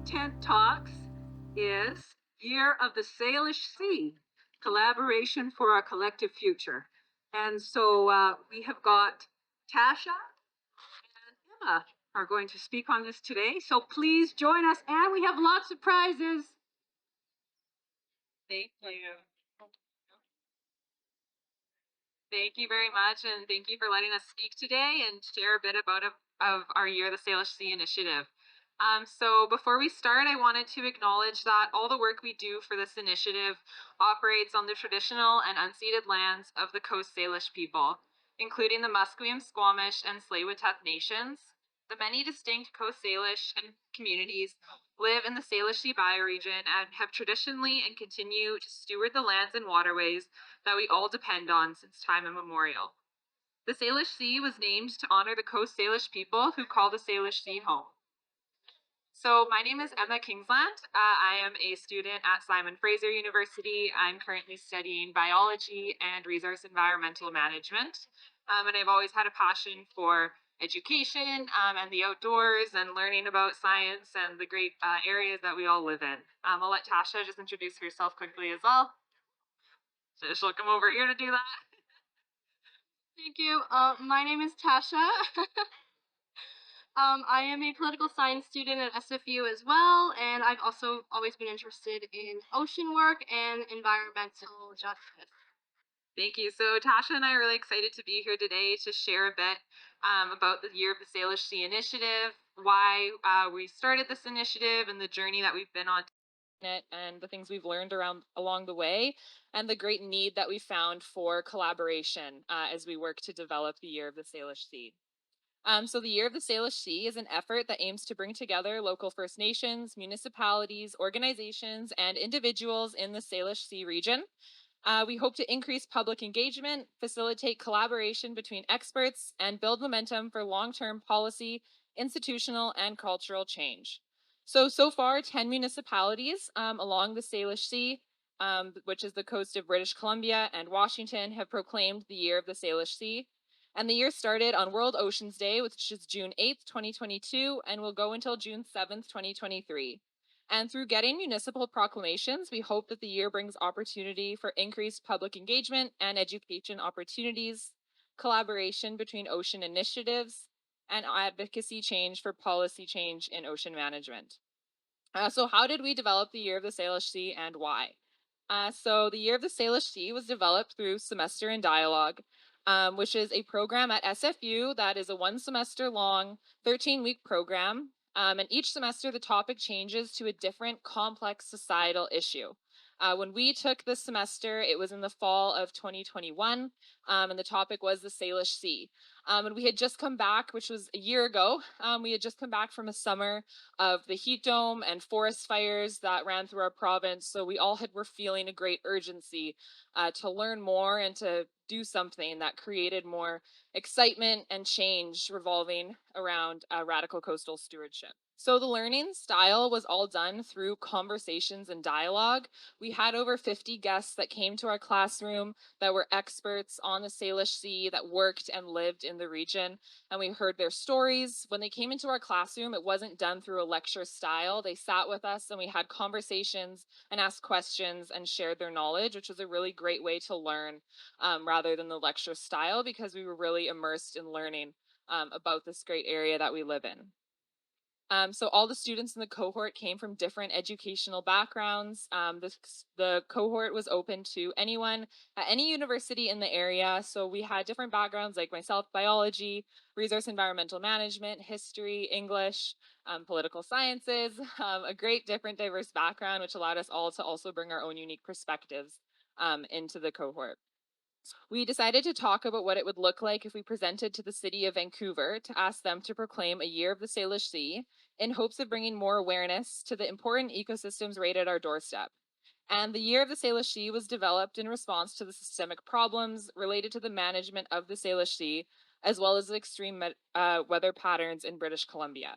10th Talks is Year of the Salish Sea, Collaboration for Our Collective Future. And so we have got Tasha and Emma are going to speak on this today. So please join us, and we have lots of prizes. Thank you. Thank you very much, and thank you for letting us speak today and share a bit of our Year of the Salish Sea initiative. So before we start, I wanted to acknowledge that all the work we do for this initiative operates on the traditional and unceded lands of the Coast Salish people, including the Musqueam, Squamish, and Tsleil-Waututh nations. The many distinct Coast Salish and communities live in the Salish Sea bioregion and have traditionally and continue to steward the lands and waterways that we all depend on since time immemorial. The Salish Sea was named to honor the Coast Salish people who call the Salish Sea home. So my name is Emma Kingsland. I am a student at Simon Fraser University. I'm currently studying biology and resource environmental management. And I've always had a passion for education and the outdoors and learning about science and the great areas that we all live in. I'll let Tasha just introduce herself quickly as well. So she'll come over here to do that. Thank you. My name is Tasha. I am a political science student at SFU as well, and I've also always been interested in ocean work and environmental justice. Thank you. So Tasha and I are really excited to be here today to share a bit about the Year of the Salish Sea initiative, why we started this initiative and the journey that we've been on it and the things we've learned along the way and the great need that we found for collaboration as we work to develop the Year of the Salish Sea. So the Year of the Salish Sea is an effort that aims to bring together local First Nations, municipalities, organizations, and individuals in the Salish Sea region. We hope to increase public engagement, facilitate collaboration between experts, and build momentum for long-term policy, institutional, and cultural change. So far, 10 municipalities along the Salish Sea, which is the coast of British Columbia and Washington, have proclaimed the Year of the Salish Sea. And the year started on World Oceans Day, which is June 8th, 2022, and will go until June 7th, 2023. And through getting municipal proclamations, we hope that the year brings opportunity for increased public engagement and education opportunities, collaboration between ocean initiatives, and advocacy change for policy change in ocean management. So how did we develop the Year of the Salish Sea and why? So the Year of the Salish Sea was developed through Semester in Dialogue, which is a program at SFU that is a 1 semester long, 13-week program. And each semester, the topic changes to a different complex societal issue. When we took this semester, it was in the fall of 2021, and the topic was the Salish Sea. And we had just come back, which was a year ago. We had just come back from a summer of the heat dome and forest fires that ran through our province. So we all were feeling a great urgency to learn more and to do something that created more excitement and change revolving around radical coastal stewardship. So the learning style was all done through conversations and dialogue. We had over 50 guests that came to our classroom that were experts on the Salish Sea, that worked and lived in the region, and we heard their stories. When they came into our classroom, it wasn't done through a lecture style. They sat with us and we had conversations and asked questions and shared their knowledge, which was a really great way to learn rather than the lecture style, because we were really immersed in learning about this great area that we live in. So all the students in the cohort came from different educational backgrounds. The cohort was open to anyone at any university in the area. So we had different backgrounds, like myself, biology, resource environmental management, history, English, political sciences, a great different diverse background, which allowed us all to also bring our own unique perspectives into the cohort. We decided to talk about what it would look like if we presented to the city of Vancouver to ask them to proclaim a Year of the Salish Sea in hopes of bringing more awareness to the important ecosystems right at our doorstep. And the Year of the Salish Sea was developed in response to the systemic problems related to the management of the Salish Sea, as well as the extreme weather patterns in British Columbia.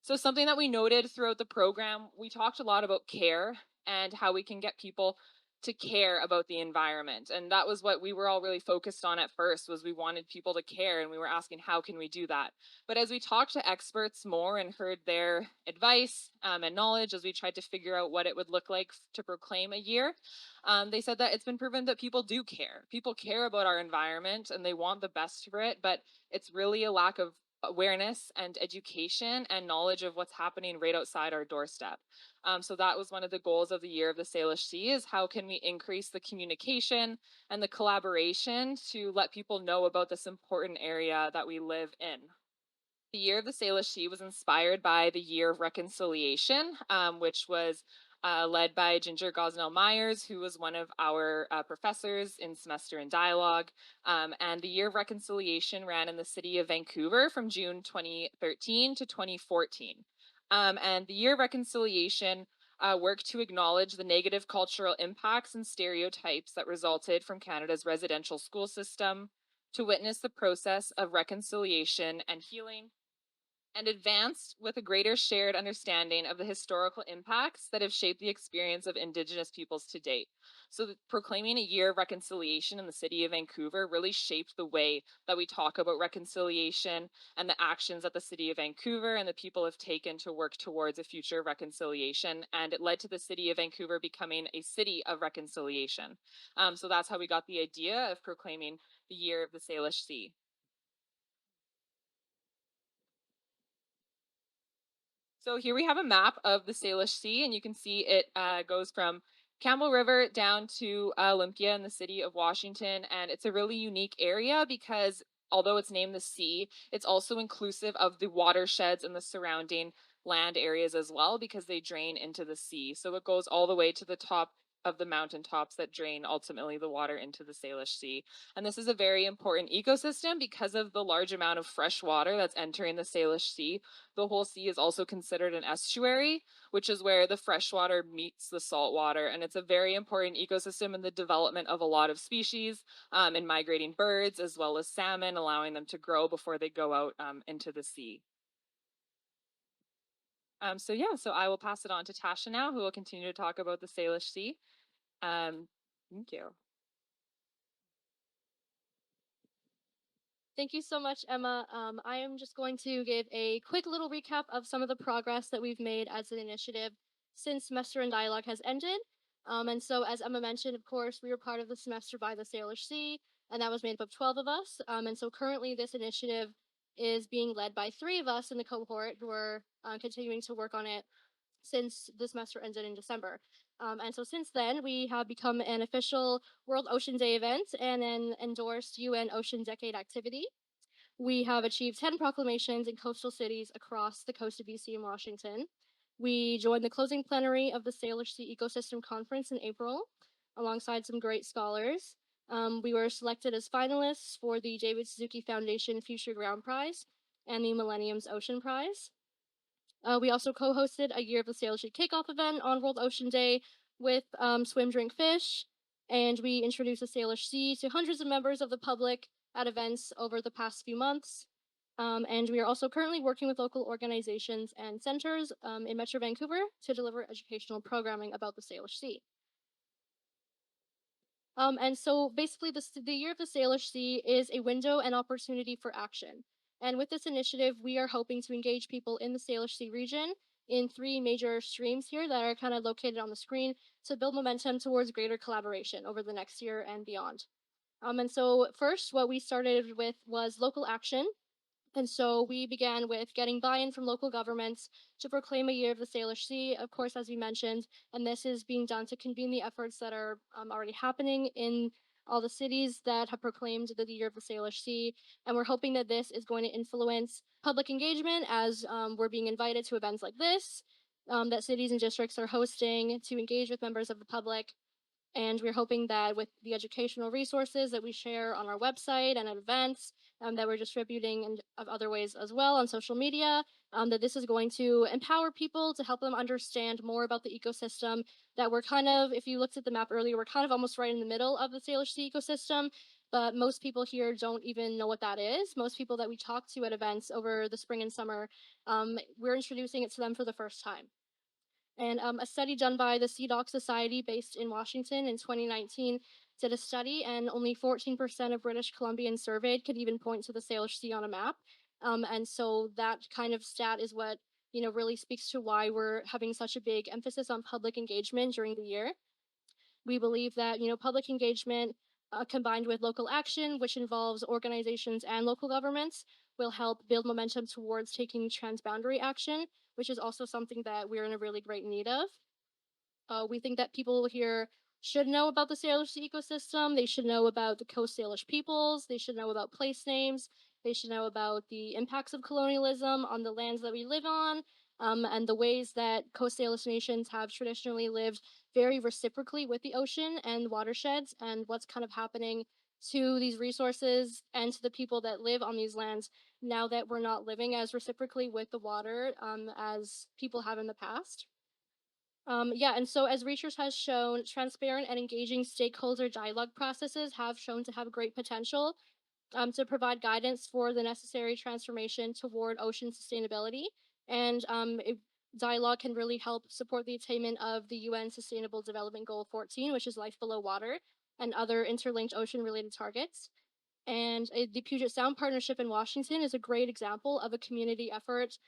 So something that we noted throughout the program, we talked a lot about care and how we can get people to care about the environment. And that was what we were all really focused on at first, was we wanted people to care, and we were asking how can we do that. But as we talked to experts more and heard their advice and knowledge, as we tried to figure out what it would look like to proclaim a year, they said that it's been proven that people do care. People care about our environment and they want the best for it, but it's really a lack of awareness and education and knowledge of what's happening right outside our doorstep. So that was one of the goals of the Year of the Salish Sea, is how can we increase the communication and the collaboration to let people know about this important area that we live in. The Year of the Salish Sea was inspired by the Year of Reconciliation, which was led by Ginger Gosnell Myers, who was one of our professors in Semester in Dialogue. And the Year of Reconciliation ran in the city of Vancouver from June 2013 to 2014. And the Year of Reconciliation worked to acknowledge the negative cultural impacts and stereotypes that resulted from Canada's residential school system, to witness the process of reconciliation and healing, and advanced with a greater shared understanding of the historical impacts that have shaped the experience of Indigenous peoples to date. So, proclaiming a year of reconciliation in the city of Vancouver really shaped the way that we talk about reconciliation and the actions that the city of Vancouver and the people have taken to work towards a future of reconciliation. And it led to the city of Vancouver becoming a city of reconciliation. So, that's how we got the idea of proclaiming the year of the Salish Sea. So here we have a map of the Salish Sea, and you can see it goes from Campbell River down to Olympia in the city of Washington. And it's a really unique area because although it's named the sea, it's also inclusive of the watersheds and the surrounding land areas as well, because they drain into the sea. So it goes all the way to the top of the mountaintops that drain ultimately the water into the Salish Sea. And this is a very important ecosystem because of the large amount of fresh water that's entering the Salish Sea. The whole sea is also considered an estuary, which is where the freshwater meets the saltwater. And it's a very important ecosystem in the development of a lot of species and migrating birds, as well as salmon, allowing them to grow before they go out into the sea. So I will pass it on to Tasha now, who will continue to talk about the Salish Sea. Um, thank you. Thank you so much, Emma. I am just going to give a quick little recap of some of the progress that we've made as an initiative since Semester in Dialogue has ended. And so, as Emma mentioned, of course, we were part of the Semester by the Salish Sea, and that was made up of 12 of us. And so, currently, this initiative is being led by 3 of us in the cohort who are continuing to work on it since the semester ended in December. And so since then, we have become an official World Ocean Day event and an endorsed UN Ocean Decade activity. We have achieved 10 proclamations in coastal cities across the coast of BC and Washington. We joined the closing plenary of the Salish Sea Ecosystem Conference in April, alongside some great scholars. We were selected as finalists for the David Suzuki Foundation Future Ground Prize and the Millennium's Ocean Prize. We also co-hosted a Year of the Salish Sea kickoff event on World Ocean Day with Swim Drink Fish, and we introduced the Salish Sea to hundreds of members of the public at events over the past few months. And we are also currently working with local organizations and centers in Metro Vancouver to deliver educational programming about the Salish Sea. And so basically, the Year of the Salish Sea is a window and opportunity for action. And with this initiative, we are hoping to engage people in the Salish Sea region in 3 major streams here that are kind of located on the screen to build momentum towards greater collaboration over the next year and beyond. And so, first, what we started with was local action. And so we began with getting buy-in from local governments to proclaim a year of the Salish Sea, of course, as we mentioned, and this is being done to convene the efforts that are already happening in all the cities that have proclaimed the year of the Salish Sea. And we're hoping that this is going to influence public engagement as we're being invited to events like this, that cities and districts are hosting to engage with members of the public. And we're hoping that with the educational resources that we share on our website and at events, that we're distributing in of other ways as well on social media, that this is going to empower people to help them understand more about the ecosystem that we're kind of, if you looked at the map earlier, we're kind of almost right in the middle of the Salish Sea ecosystem, but most people here don't even know what that is. Most people that we talk to at events over the spring and summer, we're introducing it to them for the first time. And a study done by the Sea Dock Society based in Washington in 2019 did a study, and only 14% of British Columbians surveyed could even point to the Salish Sea on a map. And so that kind of stat is what really speaks to why we're having such a big emphasis on public engagement during the year. We believe that public engagement combined with local action, which involves organizations and local governments, will help build momentum towards taking transboundary action, which is also something that we're in a really great need of. We think that people here should know about the Salish Sea ecosystem. They should know about the Coast Salish peoples. They should know about place names. They should know about the impacts of colonialism on the lands that we live on, and the ways that Coast Salish nations have traditionally lived very reciprocally with the ocean and watersheds, and what's kind of happening to these resources and to the people that live on these lands now that we're not living as reciprocally with the water as people have in the past. Yeah, and so as research has shown, transparent and engaging stakeholder dialogue processes have shown to have great potential to provide guidance for the necessary transformation toward ocean sustainability. And dialogue can really help support the attainment of the UN Sustainable Development Goal 14, which is life below water, and other interlinked ocean related targets. And the Puget Sound Partnership in Washington is a great example of a community effort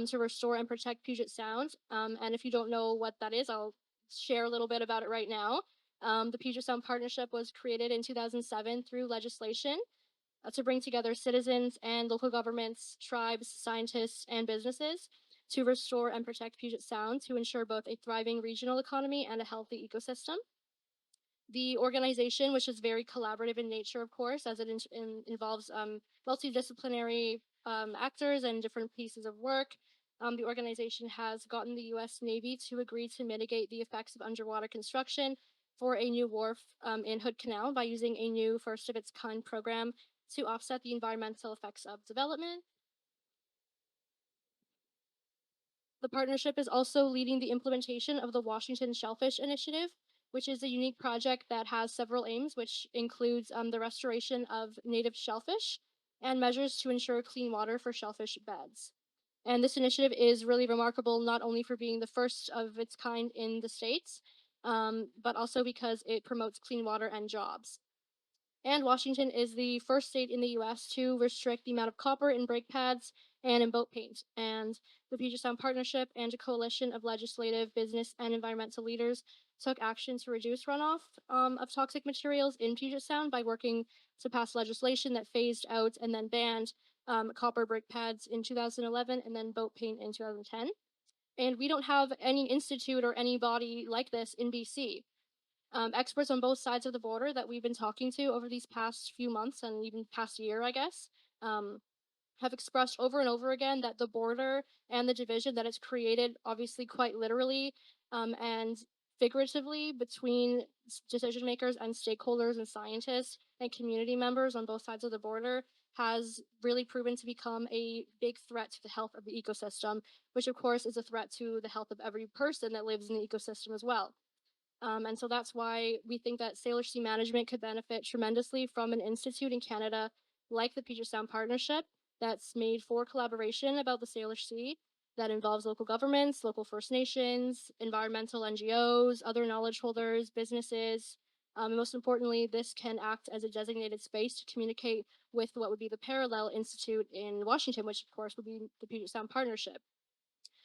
to restore and protect Puget Sound. And if you don't know what that is, I'll share a little bit about it right now. The Puget Sound Partnership was created in 2007 through legislation to bring together citizens and local governments, tribes, scientists, and businesses to restore and protect Puget Sound to ensure both a thriving regional economy and a healthy ecosystem. The organization, which is very collaborative in nature, of course, as it involves multidisciplinary actors and different pieces of work. The organization has gotten the U.S. Navy to agree to mitigate the effects of underwater construction for a new wharf in Hood Canal by using a new first of its kind program to offset the environmental effects of development. The partnership is also leading the implementation of the Washington Shellfish Initiative, which is a unique project that has several aims, which includes the restoration of native shellfish and measures to ensure clean water for shellfish beds. And this initiative is really remarkable not only for being the first of its kind in the States, but also because it promotes clean water and jobs. And Washington is the first state in the US to restrict the amount of copper in brake pads and in boat paint. And the Puget Sound Partnership and a coalition of legislative, business, and environmental leaders took action to reduce runoff of toxic materials in Puget Sound by working to pass legislation that phased out and then banned copper brake pads in 2011 and then boat paint in 2010. And we don't have any institute or any body like this in BC. Experts on both sides of the border that we've been talking to over these past few months and even past year, I guess, um, have expressed over and over again that the border and the division that it's created, obviously quite literally and figuratively, between decision makers and stakeholders and scientists and community members on both sides of the border, has really proven to become a big threat to the health of the ecosystem, which of course is a threat to the health of every person that lives in the ecosystem as well. And so that's why we think that Salish Sea management could benefit tremendously from an institute in Canada like the Puget Sound Partnership that's made for collaboration about the Salish Sea that involves local governments, local First Nations, environmental NGOs, other knowledge holders, businesses. And most importantly, this can act as a designated space to communicate with what would be the parallel institute in Washington, which of course would be the Puget Sound Partnership.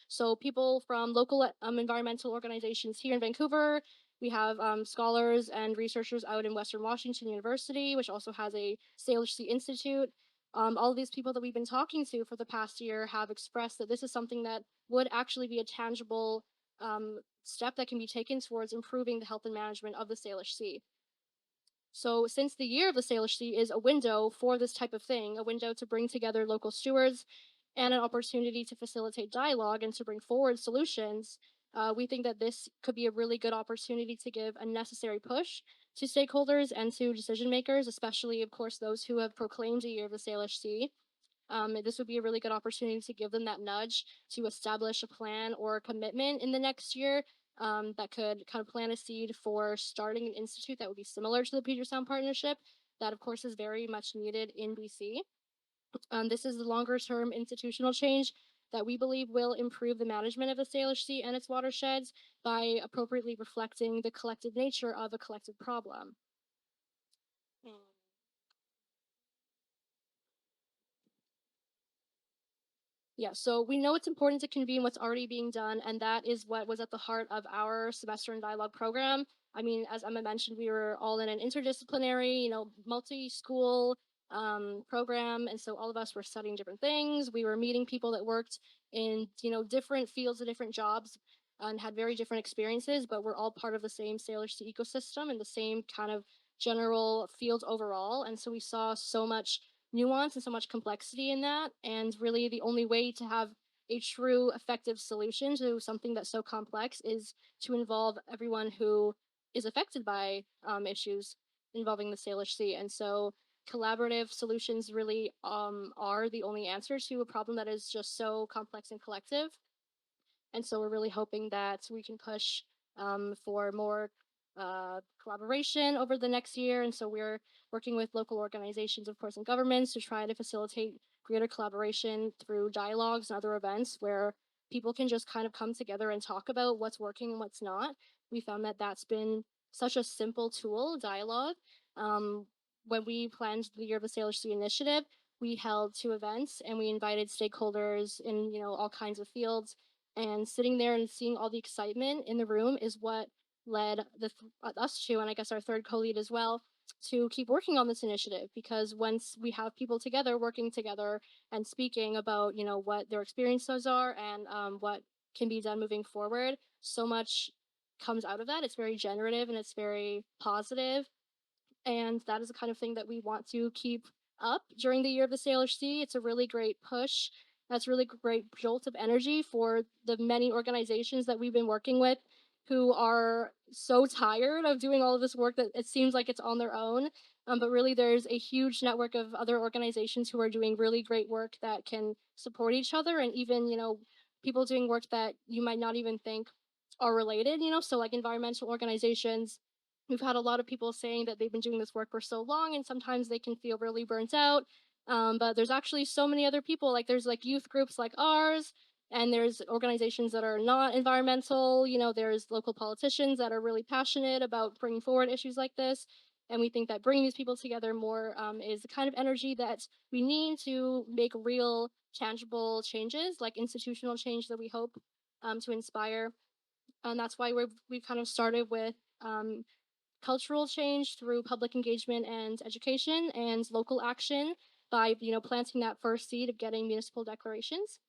So people from local environmental organizations here in Vancouver, we have scholars and researchers out in Western Washington University, which also has a Salish Sea Institute. All of these people that we've been talking to for the past year have expressed that this is something that would actually be a tangible step that can be taken towards improving the health and management of the Salish Sea. So, since the year of the Salish Sea is a window for this type of thing, a window to bring together local stewards and an opportunity to facilitate dialogue and to bring forward solutions, we think that this could be a really good opportunity to give a necessary push to stakeholders and to decision makers, especially, of course, those who have proclaimed a year of the Salish Sea. This would be a really good opportunity to give them that nudge to establish a plan or a commitment in the next year that could kind of plant a seed for starting an institute that would be similar to the Puget Sound Partnership. That, of course, is very much needed in BC. This is the longer term institutional change that we believe will improve the management of the Salish Sea and its watersheds by appropriately reflecting the collective nature of a collective problem. Yeah, so we know it's important to convene what's already being done, and that is what was at the heart of our semester in dialogue program. I mean, as Emma mentioned, we were all in an interdisciplinary, multi-school program, and so all of us were studying different things. We were meeting people that worked in, different fields and different jobs and had very different experiences, but we're all part of the same Salish Sea ecosystem and the same kind of general field overall. And so we saw so much nuance and so much complexity in that. And really, the only way to have a true effective solution to something that's so complex is to involve everyone who is affected by issues involving the Salish Sea. And so, collaborative solutions really are the only answer to a problem that is just so complex and collective. And so we're really hoping that we can push for more collaboration over the next year. And so we're working with local organizations, of course, and governments to try to facilitate greater collaboration through dialogues and other events where people can just kind of come together and talk about what's working and what's not. We found that that's been such a simple tool, dialogue. Um, when we planned the Year of the Salish Sea initiative, we held two events and we invited stakeholders in all kinds of fields, and sitting there and seeing all the excitement in the room is what led us to, and I guess our third co-lead as well, to keep working on this initiative. Because once we have people together working together and speaking about what their experiences are and what can be done moving forward, so much comes out of that. It's very generative and it's very positive, and that is the kind of thing that we want to keep up during the Year of the Salish Sea. It's a really great push. That's really great jolt of energy for the many organizations that we've been working with who are so tired of doing all of this work that it seems like it's on their own. But really, there's a huge network of other organizations who are doing really great work that can support each other, and even, people doing work that you might not even think are related, so like environmental organizations. We've had a lot of people saying that they've been doing this work for so long and sometimes they can feel really burnt out. But there's actually so many other people, like there's like youth groups like ours, and there's organizations that are not environmental. There's local politicians that are really passionate about bringing forward issues like this. And we think that bringing these people together more is the kind of energy that we need to make real, tangible changes, like institutional change that we hope to inspire. And that's why we've kind of started with cultural change through public engagement and education and local action by planting that first seed of getting municipal declarations.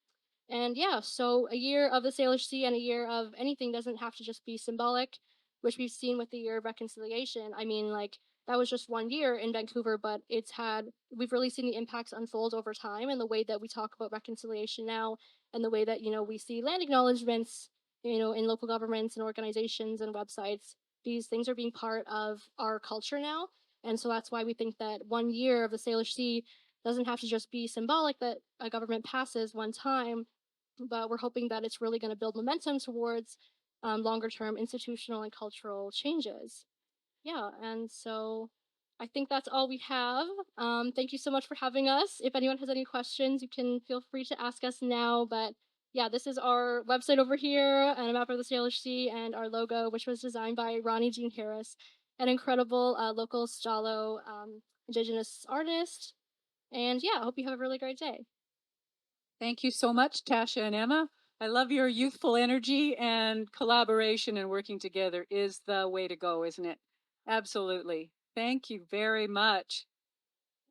And yeah, so a year of the Salish Sea and a year of anything doesn't have to just be symbolic, which we've seen with the year of reconciliation. I mean, like, that was just 1 year in Vancouver, but we've really seen the impacts unfold over time, and the way that we talk about reconciliation now, and the way that, we see land acknowledgements, in local governments and organizations and websites. These things are being part of our culture now. And so that's why we think that 1 year of the Salish Sea doesn't have to just be symbolic that a government passes one time, but we're hoping that it's really going to build momentum towards longer term institutional and cultural changes. Yeah, and so I think that's all we have. Thank you so much for having us. If anyone has any questions, you can feel free to ask us now. But yeah, this is our website over here and a map of the Salish Sea and our logo, which was designed by Ronnie Jean Harris, an incredible local Stalo Indigenous artist. And yeah, I hope you have a really great day. Thank you so much, Tasha and Emma. I love your youthful energy, and collaboration and working together is the way to go, isn't it? Absolutely. Thank you very much.